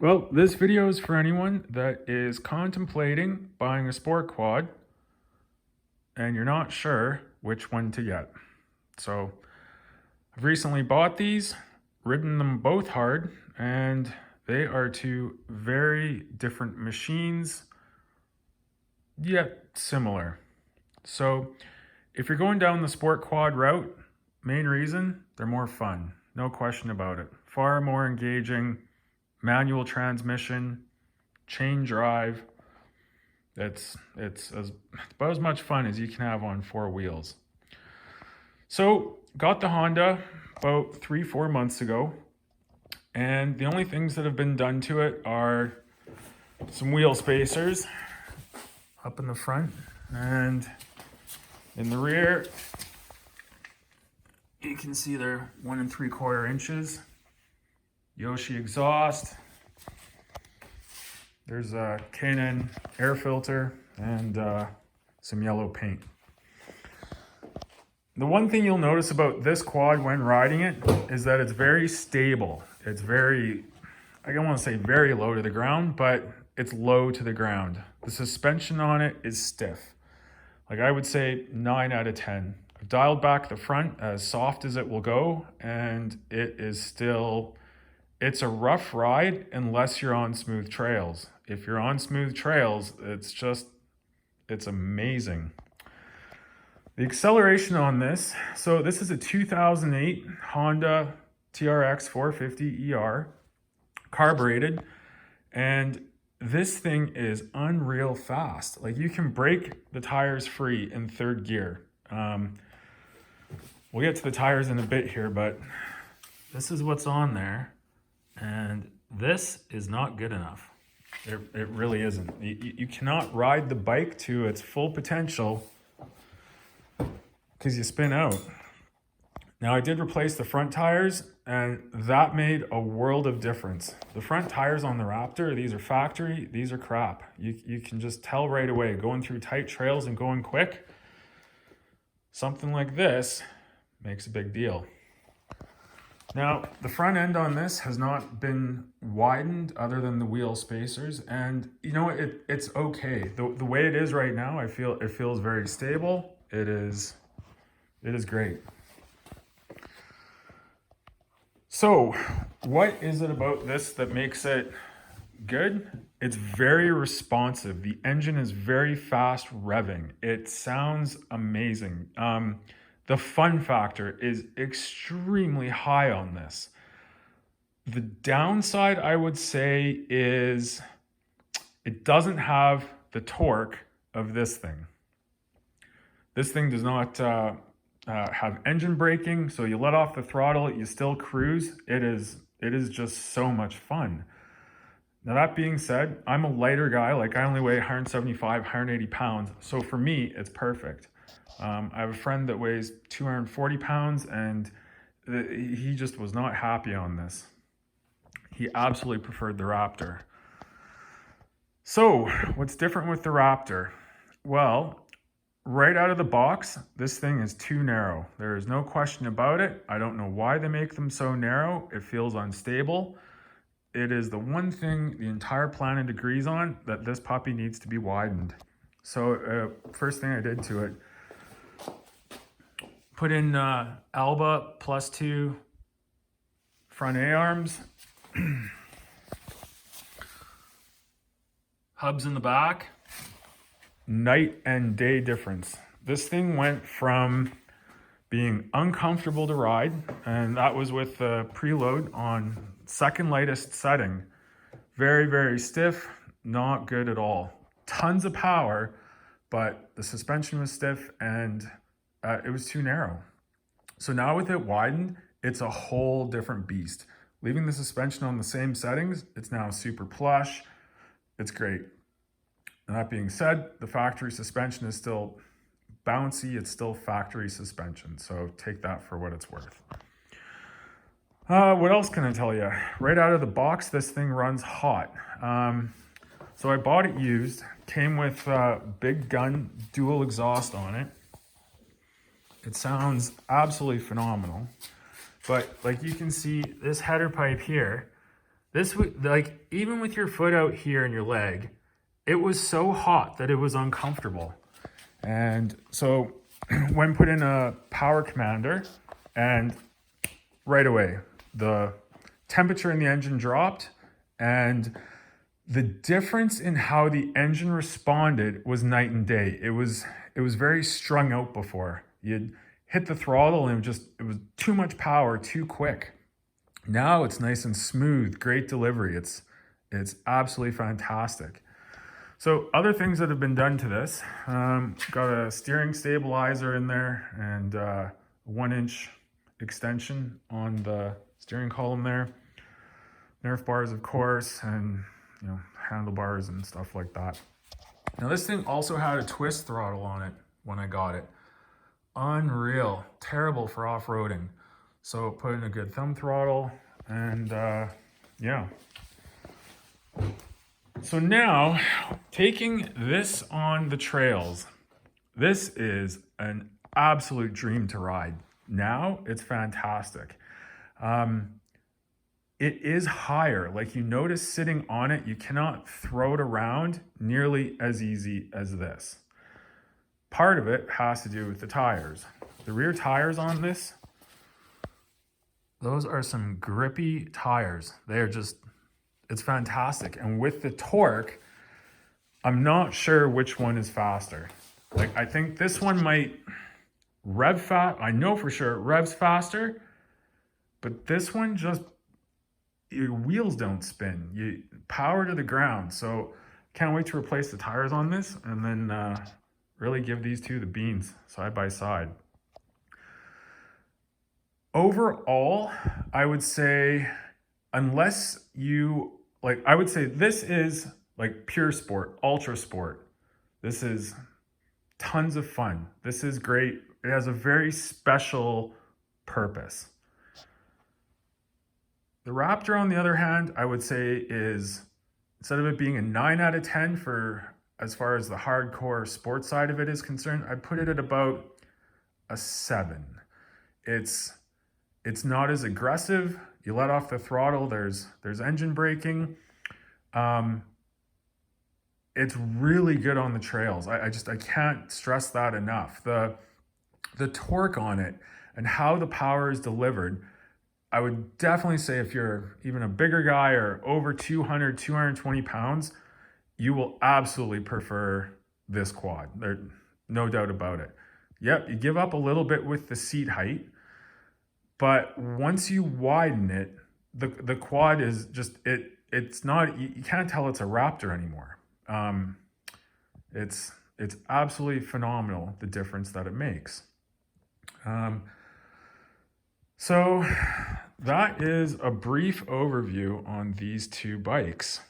Well, this video is for anyone that is contemplating buying a sport quad and you're not sure which one to get. So I've recently bought these, ridden them both hard, and they are two very different machines, yet similar. So if you're going down the sport quad route, main reason, they're more fun. No question about it. Far more engaging, manual transmission, chain drive. It's about as much fun as you can have on four wheels. So got the Honda about 3-4 months ago, and the only things that have been done to it are some wheel spacers up in the front, and in the rear you can see they're 1 3/4 inches. Yoshi exhaust. There's a K&N air filter and some yellow paint. The one thing you'll notice about this quad when riding it is that it's very stable. It's very, I don't want to say very low to the ground, but it's low to the ground. The suspension on it is stiff. Like I would say 9 out of 10. I've dialed back the front as soft as it will go, and it is still, it's a rough ride unless you're on smooth trails. If you're on smooth trails, it's amazing. The acceleration on this, so this is a 2008 Honda TRX450ER, carbureted, and this thing is unreal fast. Like you can brake the tires free in third gear. We'll get to the tires in a bit here, but this is what's on there, and this is not good enough. It really isn't. You cannot ride the bike to its full potential because you spin out. Now I did replace the front tires, and that made a world of difference. The front tires on the Raptor, these are factory, these are crap. You can just tell right away, going through tight trails and going quick, something like this makes a big deal. Now, the front end on this has not been widened other than the wheel spacers, and you know, it's okay. The way it is right now, I feel it feels very stable. It is great. So, what is it about this that makes it good? It's very responsive. The engine is very fast revving. It sounds amazing. The fun factor is extremely high on this. The downside, I would say, is it doesn't have the torque of this thing. This thing does not have engine braking, so you let off the throttle, you still cruise. It is just so much fun. Now that being said, I'm a lighter guy. Like I only weigh 175, 180 pounds. So for me, it's perfect. I have a friend that weighs 240 pounds, and he just was not happy on this. He absolutely preferred the Raptor. So what's different with the Raptor? Well, right out of the box, this thing is too narrow. There is no question about it. I don't know why they make them so narrow. It feels unstable. It is the one thing the entire planet agrees on, that this puppy needs to be widened. So first thing I did to it, put in Alba +2 front A-arms, hubs in the back. Night and day difference. This thing went from being uncomfortable to ride, and that was with the preload on second lightest setting. Very, very stiff, not good at all. Tons of power, but the suspension was stiff and it was too narrow. So now with it widened, it's a whole different beast. Leaving the suspension on the same settings, it's now super plush. It's great. And that being said, the factory suspension is still bouncy. It's still factory suspension. So take that for what it's worth. What else can I tell you? Right out of the box, this thing runs hot. So I bought it used. Came with big gun dual exhaust on it. It sounds absolutely phenomenal. But like you can see, this header pipe here This would, like, even with your foot out here and your leg, it was so hot that it was uncomfortable. And so when put in a power commander, and right away, the temperature in the engine dropped, and the difference in how the engine responded was night and day. It was very strung out before. You'd hit the throttle and it was too much power too quick. Now it's nice and smooth, great delivery. It's absolutely fantastic. So other things that have been done to this, got a steering stabilizer in there and 1-inch extension on the steering column there. Nerf bars, of course, and handlebars and stuff like that. Now this thing also had a twist throttle on it when I got it. Unreal, terrible for off-roading. So put in a good thumb throttle and yeah. So now, taking this on the trails, this is an absolute dream to ride. Now, it's fantastic. It is higher. Like, you notice sitting on it, you cannot throw it around nearly as easy as this. Part of it has to do with the tires. The rear tires on this, those are some grippy tires. They are just, it's fantastic. And with the torque, I'm not sure which one is faster. Like, I think this one might rev fast. I know for sure it revs faster, but this one just, your wheels don't spin. You power to the ground. So can't wait to replace the tires on this and then really give these two the beans side by side. Overall, I would say, unless you, like, I would say this is like pure sport, ultra sport. This is tons of fun. This is great. It has a very special purpose. The Raptor, on the other hand, I would say is, instead of it being a 9 out of 10 for as far as the hardcore sports side of it is concerned, I'd put it at about a 7. It's not as aggressive. You let off the throttle, there's engine braking. It's really good on the trails. I can't stress that enough. The torque on it and how the power is delivered, I would definitely say if you're even a bigger guy or over 200, 220 pounds, you will absolutely prefer this quad. There's no doubt about it. Yep, you give up a little bit with the seat height, but once you widen it, the quad is just, it's not, you can't tell it's a Raptor anymore. It's absolutely phenomenal, the difference that it makes. So that is a brief overview on these two bikes.